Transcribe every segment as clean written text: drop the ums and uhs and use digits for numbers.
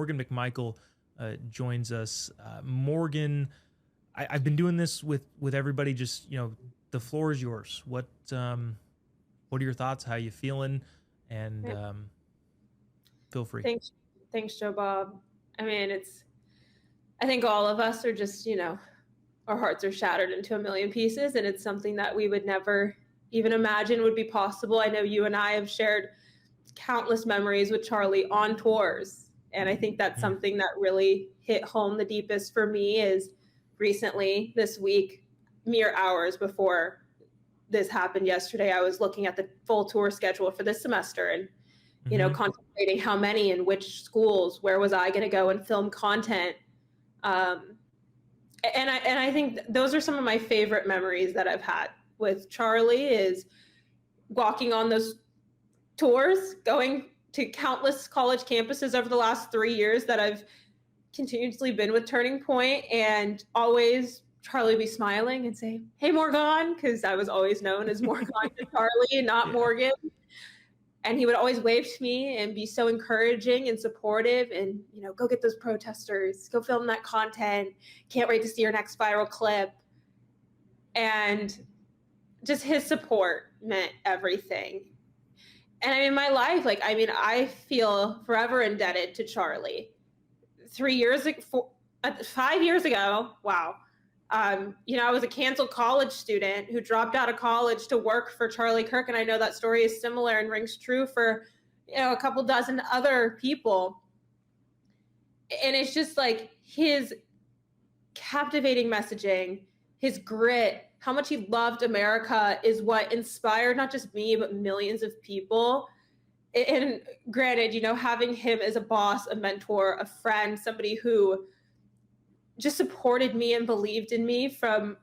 Morgan McMichael joins us. Morgan, I've been doing this with everybody. Just the floor is yours. What are your thoughts? How you feeling? And feel free. Thanks, Jobob. I mean, I think all of us are just, our hearts are shattered into a million pieces, and it's something that we would never even imagine would be possible. I know you and I have shared countless memories with Charlie on tours, and I think that's something that really hit home the deepest for me is recently this week, mere hours before this happened yesterday, I was looking at the full tour schedule for this semester and contemplating how many and which schools, where was I going to go and film content. And I think those are some of my favorite memories that I've had with Charlie is walking on those tours, going to countless college campuses over the last 3 years that I've continuously been with Turning Point, and always Charlie would be smiling and say, "Hey, Morgonn," because I was always known as Morgonn to Charlie, not Morgan. And he would always wave to me and be so encouraging and supportive and, go get those protesters, go film that content. Can't wait to see your next viral clip. And just his support meant everything. And in my life, I feel forever indebted to Charlie. 5 years ago, wow. I was a canceled college student who dropped out of college to work for Charlie Kirk. And I know that story is similar and rings true for, a couple dozen other people. And it's just like his captivating messaging, his grit, how much he loved America is what inspired not just me, but millions of people. And granted, having him as a boss, a mentor, a friend, somebody who just supported me and believed in me from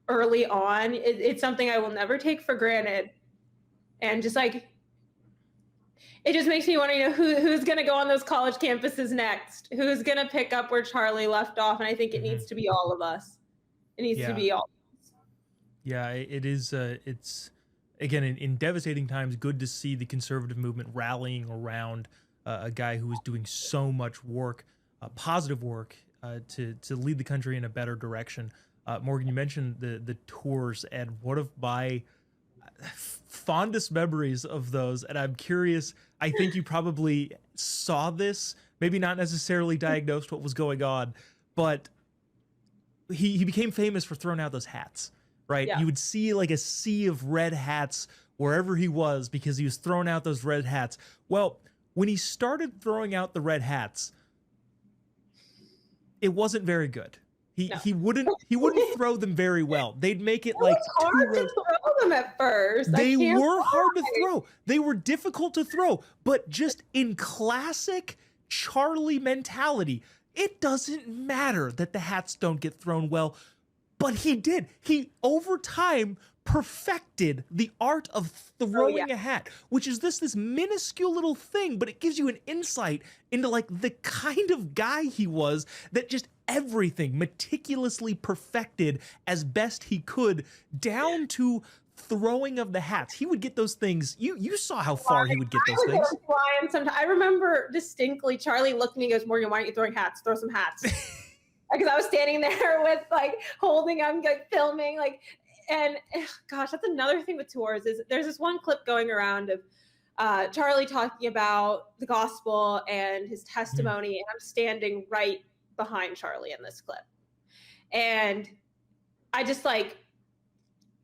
early on. It's something I will never take for granted. And just it just makes me want to know who's going to go on those college campuses next, who's going to pick up where Charlie left off. And I think it needs to be all of us. It needs to be all of us. Yeah, it is. It's, again, in devastating times, good to see the conservative movement rallying around a guy who is doing so much work, positive work, to lead the country in a better direction. Morgan, you mentioned the tours, and one of my fondest memories of those, and I'm curious, I think you probably saw this, maybe not necessarily diagnosed what was going on, but he became famous for throwing out those hats, right? Yeah. You would see a sea of red hats wherever he was because he was throwing out those red hats. Well, when he started throwing out the red hats, it wasn't very good. He wouldn't throw them very well. They'd make it was hard to throw them at first. They were hard to throw. They were difficult to throw, but just in classic Charlie mentality, it doesn't matter that the hats don't get thrown well, but he did. He over time perfected the art of throwing a hat, which is this minuscule little thing, but it gives you an insight into the kind of guy he was, that just everything meticulously perfected as best he could, down to throwing of the hats. He would get those things. You saw how far he would get those things. I remember distinctly Charlie looked at me and goes, "Morgan, why aren't you throwing hats? Throw some hats." Because I was standing there with holding, I'm filming, and gosh, that's another thing with tours is there's this one clip going around of Charlie talking about the gospel and his testimony, and I'm standing right behind Charlie in this clip. And I just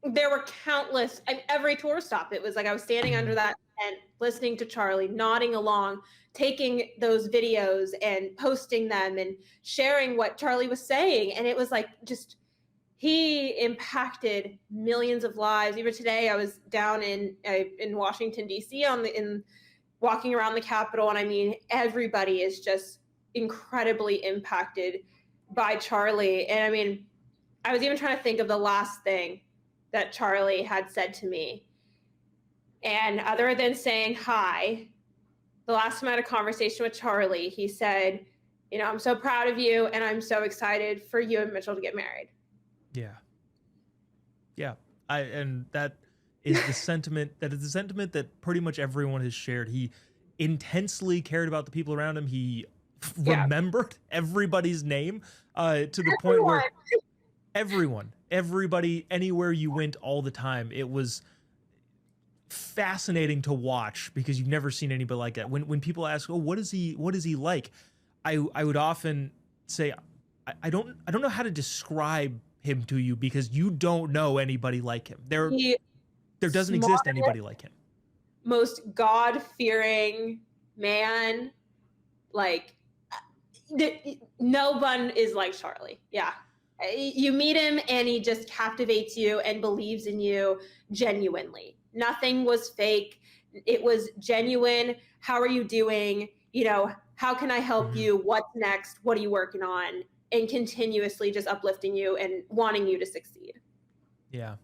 there were countless, and every tour stop, it was I was standing under that tent, listening to Charlie, nodding along, taking those videos and posting them and sharing what Charlie was saying. And it was he impacted millions of lives. Even today, I was down in Washington, D.C. walking around the Capitol. And I mean, everybody is just incredibly impacted by Charlie. And I mean, I was even trying to think of the last thing that Charlie had said to me. And other than saying hi, the last time I had a conversation with Charlie, he said, "I'm so proud of you, and I'm so excited for you and Mitchell to get married." Yeah. And that is the sentiment. That is the sentiment that pretty much everyone has shared. He intensely cared about the people around him. He Yeah. remembered everybody's name to the point where everybody, anywhere you went all the time, it was fascinating to watch because you've never seen anybody like that. When people ask, "Oh, what is he like?" I would often say, I don't know how to describe him to you because you don't know anybody like him. There doesn't exist anybody like him. Most God-fearing man, like no one is like Charlie. Yeah. You meet him and he just captivates you and believes in you genuinely. Nothing was fake. It was genuine. How are you doing? You know, how can I help you? What's next? What are you working on? And continuously just uplifting you and wanting you to succeed. Yeah.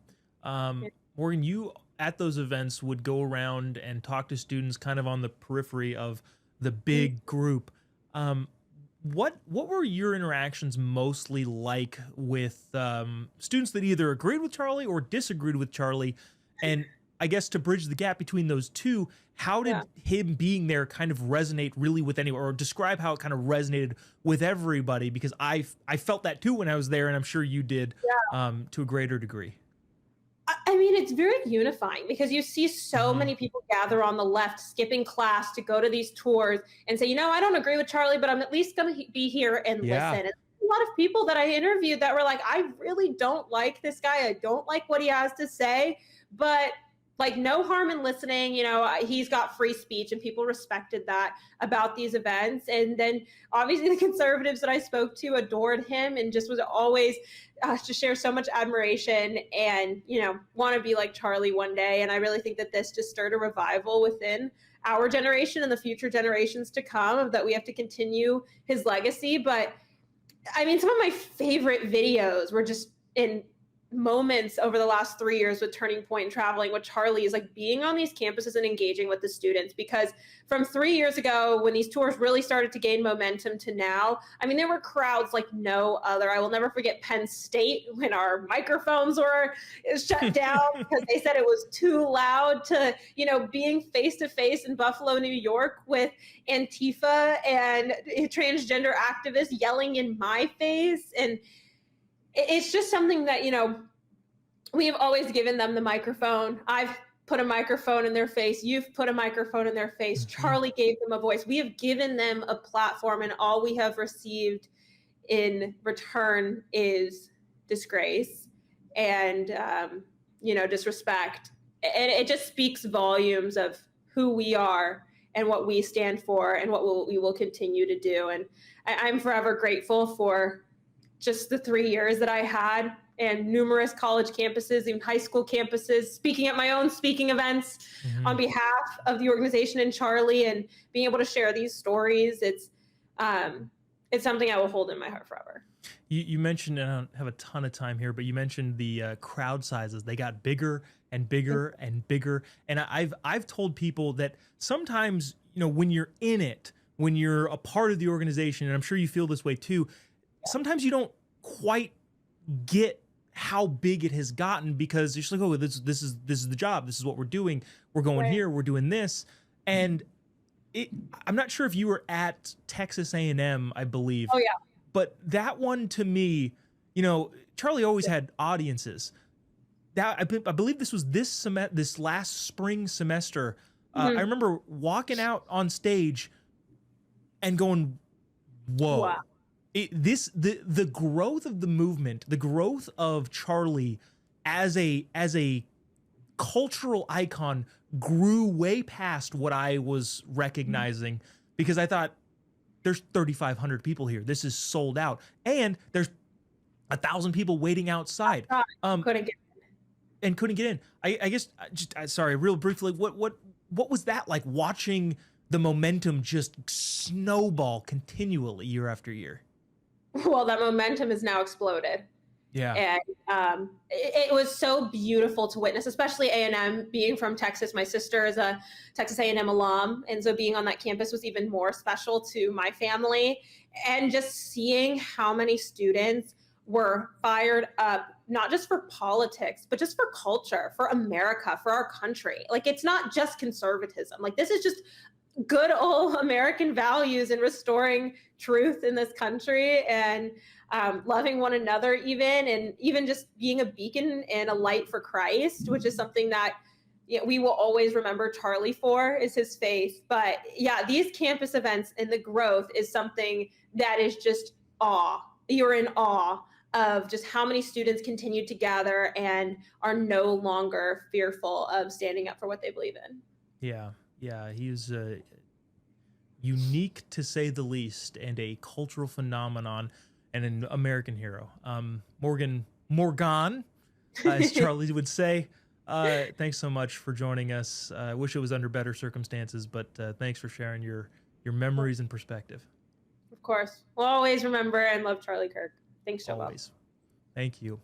Morgan, you at those events would go around and talk to students kind of on the periphery of the big group. What were your interactions mostly like with students that either agreed with Charlie or disagreed with Charlie? And I guess to bridge the gap between those two, how did him being there kind of resonate really with anyone, or describe how it kind of resonated with everybody? Because I felt that too when I was there, and I'm sure you did to a greater degree. I mean, it's very unifying because you see so many people gather on the left, skipping class to go to these tours and say, you know, I don't agree with Charlie, but I'm at least going to be here and listen. And a lot of people that I interviewed that were like, I really don't like this guy. I don't like what he has to say, but like no harm in listening. You know, he's got free speech and people respected that about these events. And then obviously the conservatives that I spoke to adored him and just was always to share so much admiration and, you know, want to be like Charlie one day. And I really think that this just stirred a revival within our generation and the future generations to come, of that we have to continue his legacy. But I mean, some of my favorite videos were just in moments over the last 3 years with Turning Point and traveling with Charlie, is like being on these campuses and engaging with the students. Because from 3 years ago, when these tours really started to gain momentum, to now, I mean, there were crowds like no other. I will never forget Penn State when our microphones were shut down because they said it was too loud, to, you know, being face to face in Buffalo, New York with Antifa and transgender activists yelling in my face. And it's just something that, you know, we've always given them the microphone. I've put a microphone in their face. You've put a microphone in their face. Charlie gave them a voice. We have given them a platform, and all we have received in return is disgrace and, you know, disrespect. And it just speaks volumes of who we are and what we stand for and what we will continue to do. And I'm forever grateful for just the 3 years that I had, and numerous college campuses, even high school campuses, speaking at my own speaking events on behalf of the organization and Charlie, and being able to share these stories. It's something I will hold in my heart forever. You mentioned, and I don't have a ton of time here, but you mentioned the crowd sizes. They got bigger and bigger and bigger. And I've told people that sometimes, you know, when you're in it, when you're a part of the organization, and I'm sure you feel this way too, sometimes you don't quite get how big it has gotten, because you're just like, oh, this is the job. This is what we're doing. We're going here. We're doing this. And I'm not sure if you were at Texas A&M, I believe. Oh, yeah. But that one, to me, you know, Charlie always had audiences. That I believe this was this last spring semester. I remember walking out on stage and going, whoa. Wow. The growth of the movement, the growth of Charlie as a cultural icon grew way past what I was recognizing, because I thought, there's 3,500 people here. This is sold out, and there's 1,000 people waiting outside. Couldn't get in. I guess sorry, real briefly, what was that like, watching the momentum just snowball continually year after year? Well, that momentum has now exploded. Yeah. And it was so beautiful to witness, especially A&M. Being from Texas, my sister is a Texas A&M alum, and so being on that campus was even more special to my family. And just seeing how many students were fired up, not just for politics, but just for culture, for America, for our country. Like, it's not just conservatism. Like, this is just good old American values and restoring truth in this country, and loving one another, and even just being a beacon and a light for Christ, which is something that, we will always remember Charlie for, is his faith. But yeah, these campus events and the growth is something that is just awe. You're in awe of just how many students continue to gather and are no longer fearful of standing up for what they believe in. Yeah, yeah, he's unique to say the least, and a cultural phenomenon, and an American hero. Morgonn, as Charlie would say. Thanks so much for joining us. I wish it was under better circumstances, but thanks for sharing your memories and perspective. Of course. We'll always remember and love Charlie Kirk. Thanks, Jobob. Always. Thank you.